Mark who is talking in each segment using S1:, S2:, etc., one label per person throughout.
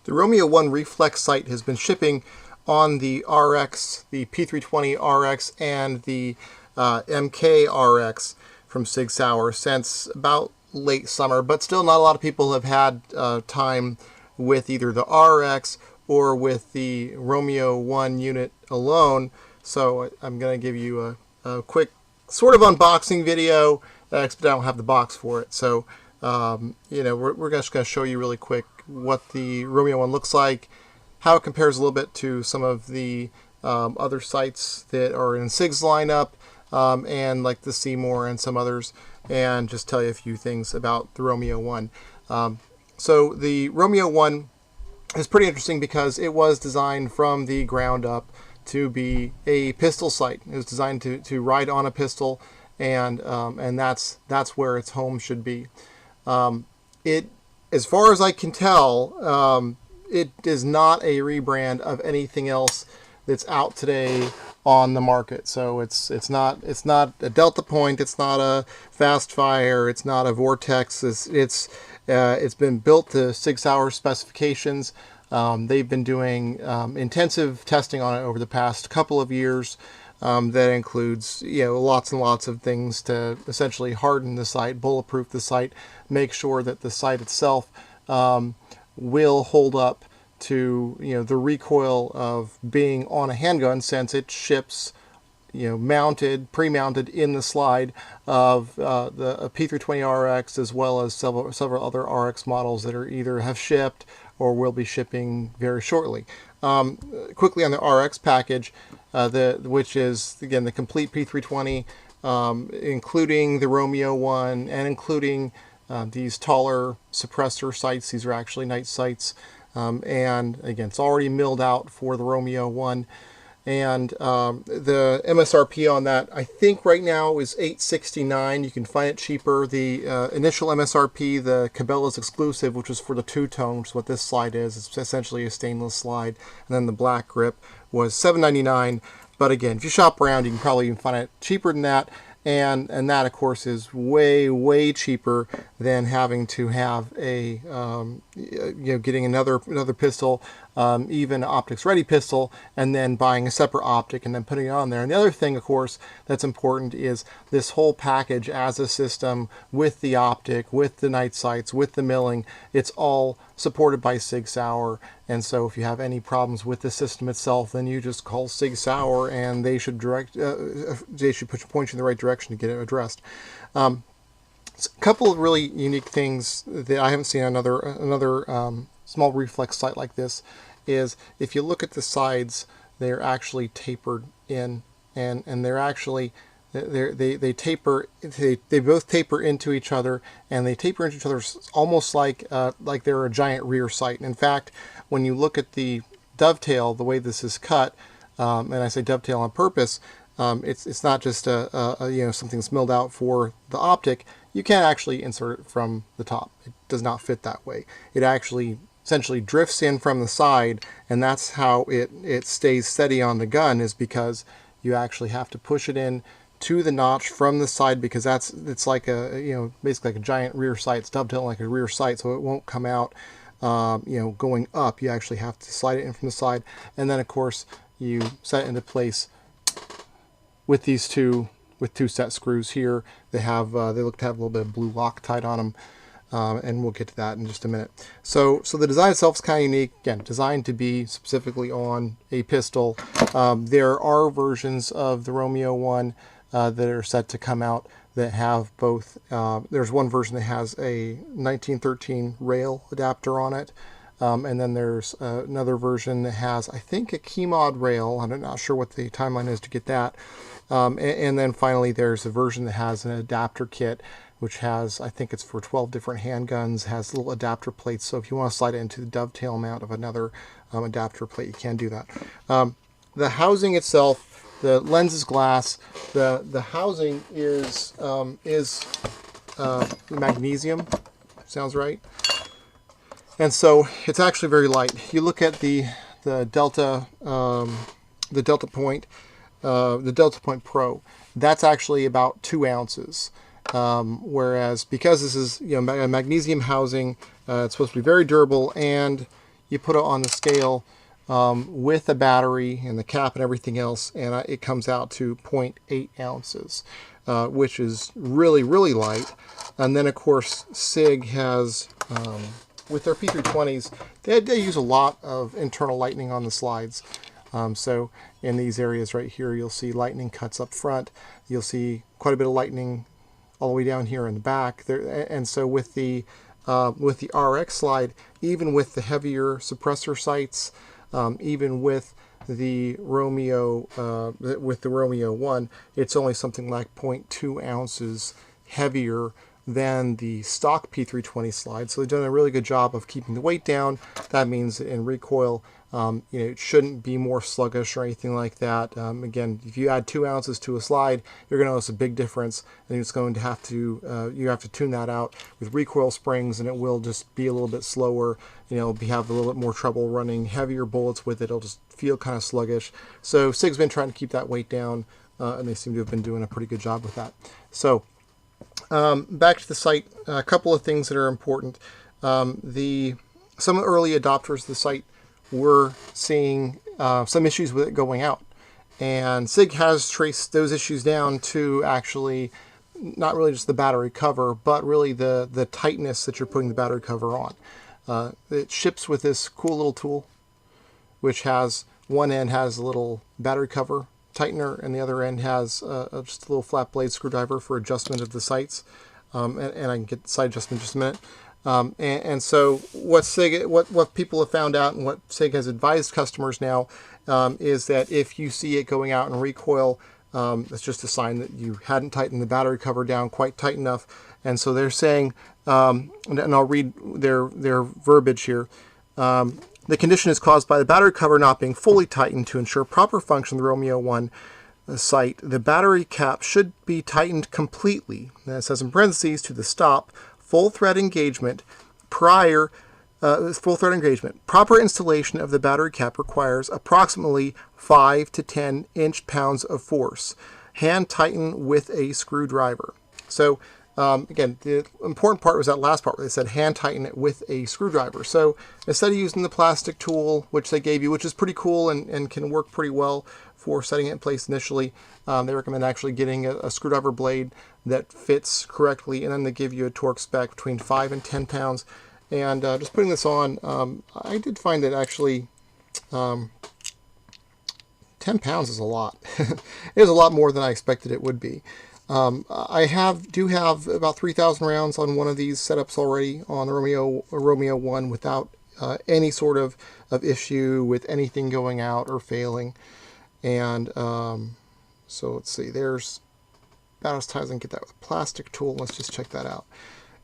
S1: The Romeo1 reflex sight has been shipping on the RX, the P320 RX, and the MK RX from SIG Sauer since about late summer, but still not a lot of people have had time with either the RX or with the Romeo1 unit alone. So I'm going to give you a quick sort of unboxing video, but I don't have the box for it. So we're just going to show you really quick what the Romeo1 looks like, how it compares a little bit to some of the other sights that are in SIG's lineup, and like the Seymour and some others, and just tell you a few things about the Romeo1. So the Romeo1 is pretty interesting because it was designed from the ground up to be a pistol sight. It was designed to ride on a pistol, and that's where its home should be. It, as far as I can tell, it is not a rebrand of anything else that's out today on the market. So it's not a Delta Point, it's not a Fast Fire, it's not a Vortex. It's been built to SIG Sauer specifications. They've been doing intensive testing on it over the past couple of years. That includes lots and lots of things to essentially harden the sight, bulletproof the sight, make sure that the sight itself will hold up to the recoil of being on a handgun, since it ships pre-mounted in the slide of the P320 RX, as well as several other RX models that are either have shipped or will be shipping very shortly. Quickly on the RX package, which is again the complete P320, including the Romeo1 and including these taller suppressor sights. These are actually night sights, and again, it's already milled out for the Romeo1. And the MSRP on that, I think right now, is $869. You can find it cheaper. The initial MSRP, the Cabela's exclusive, which was for the two-tone, which is what this slide is. It's essentially a stainless slide. And then the black grip was $799. But again, if you shop around, you can probably even find it cheaper than that. And that, of course, is way, way cheaper than having to have a, getting another pistol, even optics-ready pistol, and then buying a separate optic and then putting it on there. And the other thing, of course, that's important is this whole package as a system with the optic, with the night sights, with the milling. It's all supported by SIG Sauer. And so if you have any problems with the system itself, then you just call SIG Sauer and they should point you in the right direction to get it addressed. A couple of really unique things that I haven't seen on another small reflex sight like this is if you look at the sides, they're actually tapered in, and they're actually they both taper into each other, and they taper into each other almost like they're a giant rear sight. In fact, when you look at the dovetail, the way this is cut, and I say dovetail on purpose, it's not just something that's milled out for the optic. You can't actually insert it from the top. It does not fit that way. It actually essentially drifts in from the side, and that's how it stays steady on the gun, is because you actually have to push it in to the notch from the side, because it's like a basically like a giant rear sight. It's dovetailing like a rear sight, so it won't come out going up. You actually have to slide it in from the side, and then of course you set it into place with these two set screws here. They look to have a little bit of blue Loctite on them, and we'll get to that in just a minute. So the design itself is kind of unique. Again, designed to be specifically on a pistol. There are versions of the Romeo1 that are set to come out that have both. There's one version that has a 1913 rail adapter on it, and then there's another version that has, I think, a key mod rail. I'm not sure what the timeline is to get that. And then finally there's a version that has an adapter kit, which has, I think it's for 12 different handguns, has little adapter plates. So if you want to slide it into the dovetail mount of another adapter plate, you can do that. The housing itself, the lens is glass. The housing is magnesium. Sounds right. And so it's actually very light. You look at the Delta Point Pro. That's actually about 2 ounces. Whereas because this is a magnesium housing, it's supposed to be very durable, and you put it on the scale with the battery and the cap and everything else, and it comes out to 0.8 ounces, which is really, really light. And then, of course, SIG has, with their P320s, they use a lot of internal lightning on the slides. So in these areas right here, you'll see lightning cuts up front. You'll see quite a bit of lightning all the way down here in the back. And so with the RX slide, even with the heavier suppressor sights, even with the Romeo Romeo1, it's only something like 0.2 ounces heavier than the stock P320 slide. So they've done a really good job of keeping the weight down. That means in recoil, it shouldn't be more sluggish or anything like that. Again, if you add 2 ounces to a slide, you're going to notice a big difference, and it's going to have to you have to tune that out with recoil springs, and it will just be a little bit slower. Have a little bit more trouble running heavier bullets with it. It'll just feel kind of sluggish. So SIG's been trying to keep that weight down, and they seem to have been doing a pretty good job with that. So back to the sight, a couple of things that are important. Some of the early adopters of the sight were seeing some issues with it going out, and SIG has traced those issues down to actually not really just the battery cover, but really the tightness that you're putting the battery cover on. It ships with this cool little tool, which has one end has a little battery cover tightener, and the other end has just a little flat blade screwdriver for adjustment of the sights. And I can get the sight adjustment in just a minute. And so what people have found out, and what SIG has advised customers now, is that if you see it going out in recoil, it's just a sign that you hadn't tightened the battery cover down quite tight enough. And so they're saying, and I'll read their verbiage here. The condition is caused by the battery cover not being fully tightened. To ensure proper function of the Romeo1 sight, the battery cap should be tightened completely. And it says in parentheses, to the stop, full thread engagement. Proper installation of the battery cap requires approximately 5 to 10 inch-pounds of force. Hand tighten with a screwdriver. So again, the important part was that last part where they said hand tighten it with a screwdriver. So instead of using the plastic tool, which they gave you, which is pretty cool and can work pretty well for setting it in place initially, they recommend actually getting a screwdriver blade that fits correctly, and then they give you a torque spec between 5 and 10 pounds. And just putting this on, I did find that actually 10 pounds is a lot. It is a lot more than I expected it would be. I do have about 3,000 rounds on one of these setups already on the Romeo1 without any sort of issue with anything going out or failing. And so let's see, there's about as tight as I can get that with a plastic tool. Let's just check that out.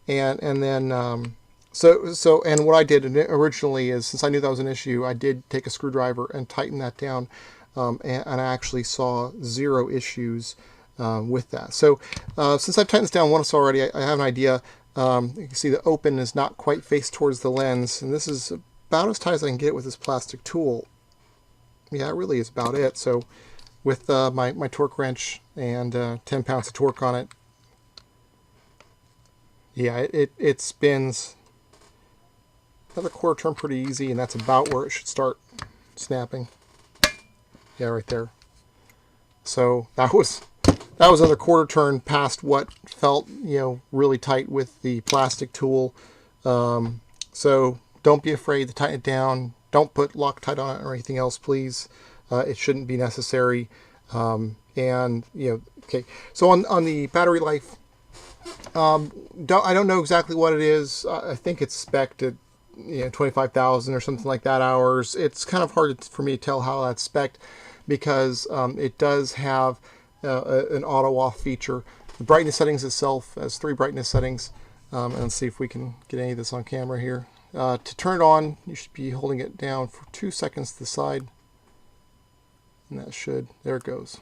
S1: And then so what I did originally is, since I knew that was an issue, I did take a screwdriver and tighten that down, and I actually saw 0 issues with that. So since I've tightened this down once already, I have an idea. You can see the open is not quite faced towards the lens, and this is about as tight as I can get it with this plastic tool. Yeah, it really is about it. So with my torque wrench and 10 pounds of torque on it, yeah, it spins another quarter turn pretty easy, and that's about where it should start snapping. Yeah, right there. So that was another quarter turn past what felt, really tight with the plastic tool. So don't be afraid to tighten it down. Don't put Loctite on it or anything else, please. It shouldn't be necessary. Okay. So on the battery life, I don't know exactly what it is. I think it's spec'd at 25,000 or something like that hours. It's kind of hard for me to tell how that's spec'd, because it does have an auto off feature. The brightness settings itself has 3 brightness settings, and let's see if we can get any of this on camera here. To turn it on, you should be holding it down for 2 seconds to the side, and that should, there it goes.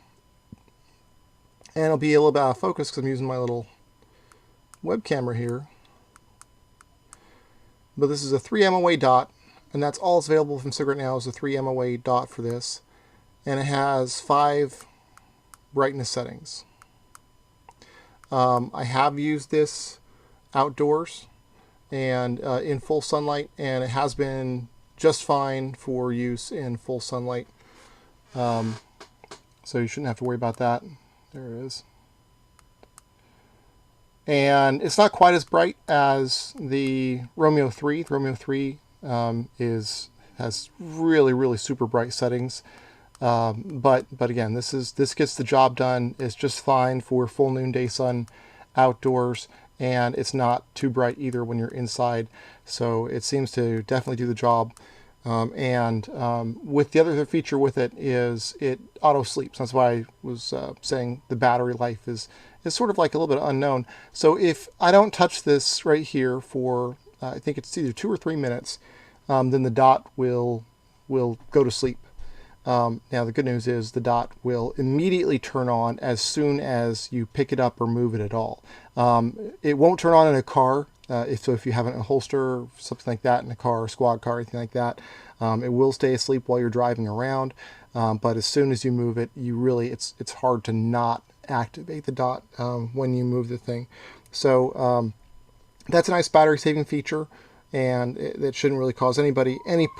S1: And it'll be a little bit out of focus because I'm using my little web camera here. But this is a 3 MOA dot, and that's all that's available from SIG right now is a 3 MOA dot for this. And it has 5 brightness settings. I have used this outdoors and in full sunlight, and it has been just fine for use in full sunlight. So you shouldn't have to worry about that. There it is. And it's not quite as bright as the Romeo 3. The Romeo 3 has really super bright settings. But again, this gets the job done. It's just fine for full noonday sun outdoors, and it's not too bright either when you're inside. So it seems to definitely do the job. With the other feature with it is it auto sleeps. That's why I was saying the battery life is sort of like a little bit unknown. So if I don't touch this right here for I think it's either 2 or 3 minutes, then the dot will go to sleep. Now the good news is the dot will immediately turn on as soon as you pick it up or move it at all. It won't turn on in a car. If you have a holster or something like that in a car, squad car, anything like that, it will stay asleep while you're driving around. But as soon as you move it, it's hard to not activate the dot when you move the thing. So that's a nice battery saving feature, and it shouldn't really cause anybody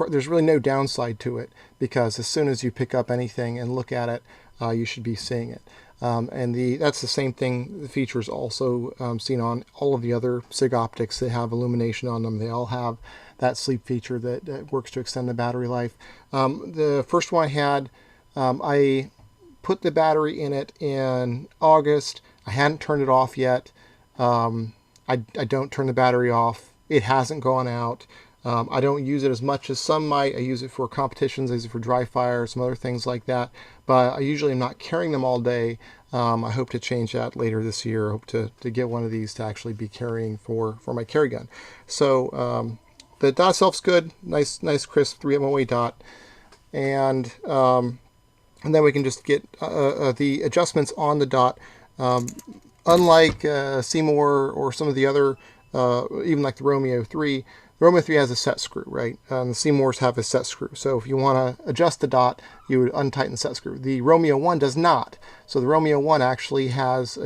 S1: there's really no downside to it, because as soon as you pick up anything and look at it, you should be seeing it. That's the same thing. The feature is also seen on all of the other SIG optics that have illumination on them. They all have that sleep feature that works to extend the battery life. The first one I had, I put the battery in it in August. I hadn't turned it off yet. I don't turn the battery off. It hasn't gone out. I don't use it as much as some might. I use it for competitions, I use it for dry fire, some other things like that. But I usually am not carrying them all day. I hope to change that later this year. I hope to get one of these to actually be carrying for my carry gun. So the dot itself's good. Nice crisp 3 MOA dot. And then we can just get the adjustments on the dot. Unlike Seymour or some of the other, even like the Romeo 3, the Romeo 3 has a set screw, right? The Seymours have a set screw. So if you want to adjust the dot, you would untighten the set screw. The Romeo 1 does not. So the Romeo 1 actually has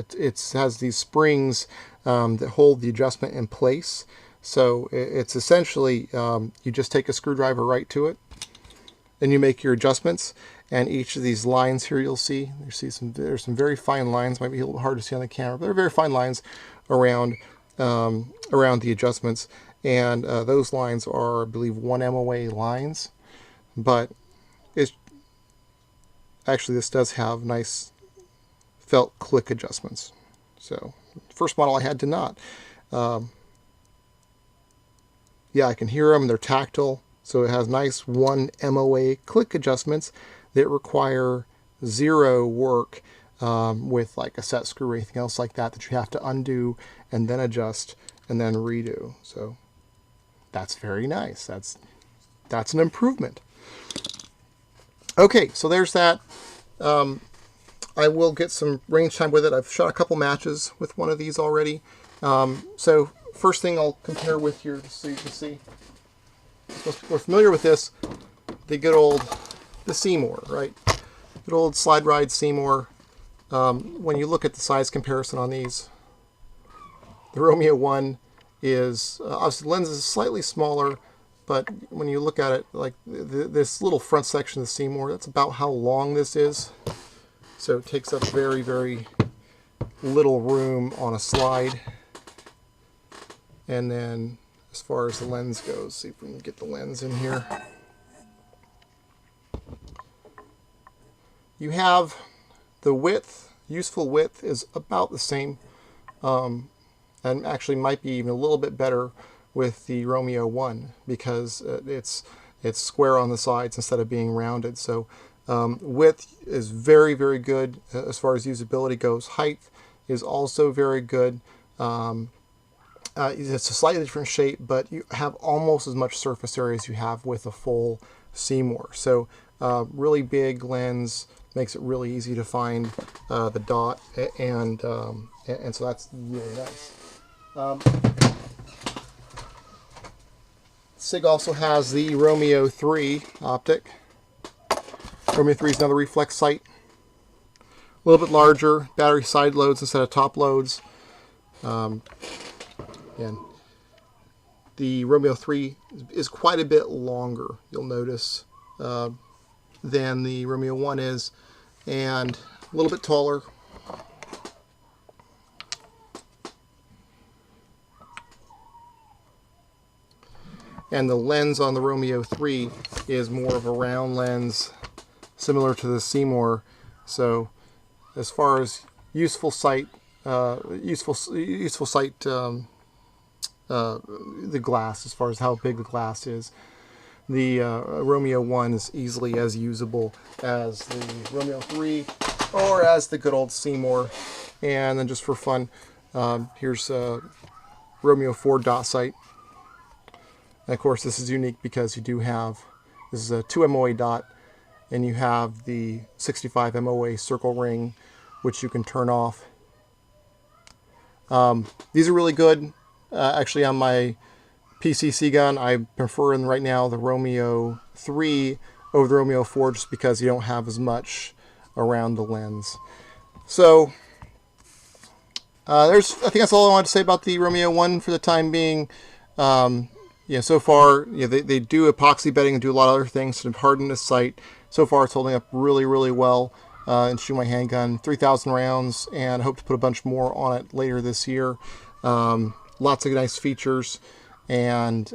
S1: these springs that hold the adjustment in place. So it's essentially, you just take a screwdriver right to it, and you make your adjustments. And each of these lines here, there's some very fine lines. Might be a little hard to see on the camera, but they're very fine lines around the adjustments. And those lines are, I believe, 1 MOA lines. But actually, this does have nice felt click adjustments. So the first model I had did not. Yeah, I can hear them. They're tactile. So it has nice 1 MOA click adjustments that require zero work with like a set screw or anything else like that you have to undo and then adjust and then redo. So that's very nice. That's an improvement. Okay, so there's that. I will get some range time with it. I've shot a couple matches with one of these already. So first thing I'll compare with here so you can see. Most people are familiar with this, the Seymour, right? Good old slide ride Seymour. When you look at the size comparison on these, the Romeo 1 is, obviously the lens is slightly smaller, but when you look at it, like this little front section of the Seymour, that's about how long this is. So it takes up very, very little room on a slide. And then as far as the lens goes, see if we can get the lens in here. You have the width, useful width is about the same, and actually might be even a little bit better with the Romeo 1 because it's square on the sides instead of being rounded. So width is very, very good as far as usability goes. Height is also very good. It's a slightly different shape, but you have almost as much surface area as you have with a full Seymour. So really big lens makes it really easy to find the dot, and so that's really nice. SIG also has the Romeo 3 optic. Romeo 3 is another reflex sight. A little bit larger, battery side loads instead of top loads. And The Romeo 3 is quite a bit longer, you'll notice, than the Romeo 1 is, and a little bit taller. And the lens on the Romeo 3 is more of a round lens, similar to the Seymour. So, as far as useful sight, the glass, as far as how big the glass is, the Romeo 1 is easily as usable as the Romeo 3 or as the good old Seymour. And then just for fun, here's Romeo 4 dot sight. And of course, this is unique because you do have, this is a 2 MOA dot, and you have the 65 MOA circle ring, which you can turn off. These are really good. Actually, on my PCC gun, I'm preferring right now the Romeo 3 over the Romeo 4 just because you don't have as much around the lens. So, I think that's all I wanted to say about the Romeo 1 for the time being. Yeah, so far, they do epoxy bedding and do a lot of other things to harden the sight. So far, it's holding up really, really well in shooting my handgun. 3,000 rounds, and I hope to put a bunch more on it later this year. Lots of nice features, and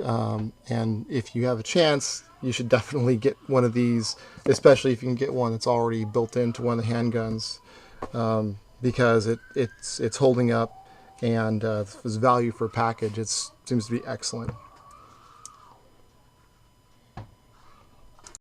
S1: if you have a chance, you should definitely get one of these, especially if you can get one that's already built into one of the handguns, because it's holding up, and as value for a package, it seems to be excellent.